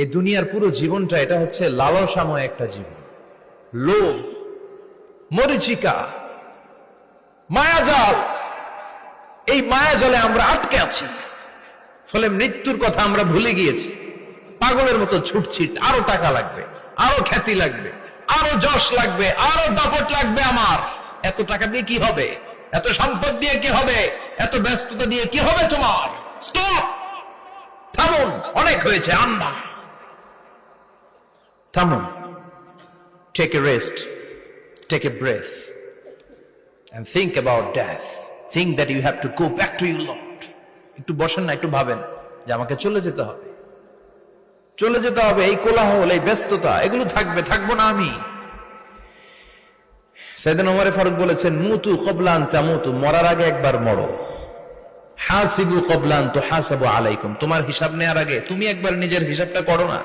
এই দুনিয়ার পুরো জীবনটা এটা হচ্ছে লালসাময় একটা জীবন, লোভ, মরিচিকা, মায়াজাল। এই মায়াজালে আমরা আটকে আছি, ফলে মৃত্যুর কথা আমরা ভুলে গিয়েছি। পাগলের মতো ছুটছি, আরো টাকা লাগবে, আরো খ্যাতি লাগবে, আরো যশ লাগবে, আরো দাপট লাগবে। আমার এত টাকা দিয়ে কি হবে? এত সম্পদ দিয়ে কি হবে? এত ব্যস্ততা দিয়ে কি হবে তোমার? স্টপ, থামুন, অনেক হয়েছে। আন্না, থামুন, take a rest, take a breath and think about death. Think that you have to go back to your Lord. একটু বসেন না, একটু ভাবেন যে আমাকে চলে যেতে হবে, চলে যেতে হবে। এই কোলাহল, এই ব্যস্ততা, এগুলো থাকবে, থাকবো না আমি। সাইয়েদনা ওমর ফারুক বলেছেন, মুতু ক্বাবলা আন তামুতু, মরার আগে একবার মরো। হাসিবু ক্বাবলা আন তুহাসাবু আলাইকুম, তোমার হিসাব নেওয়ার আগে তুমি একবার নিজের হিসাবটা করো না।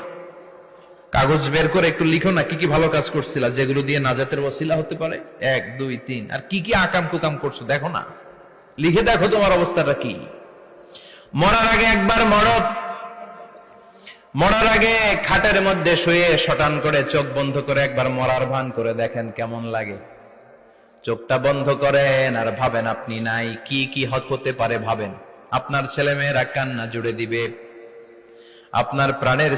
কাগজ বের করে একটু লিখো না কি কি ভালো কাজ করছিলা, যেগুলো দিয়ে নাজাতের ওসিলা হতে পারে। 1 2 3, আর কি কি আকাম কুকাম করছো দেখো না, লিখে দেখো তোমার অবস্থাটা কি। মরার আগে একবার মরো। মরার আগে খাটের মধ্যে শুয়ে শটান করে চোখ বন্ধ করে একবার মরার ভান করে দেখেন কেমন লাগে। চোখটা বন্ধ করেন আর ভাবেন আপনি নাই, কি কি হতে পারে ভাবেন। আপনার ছেলে মেয়েরা কান্না জুড়ে দিবে, আপনার প্রাণের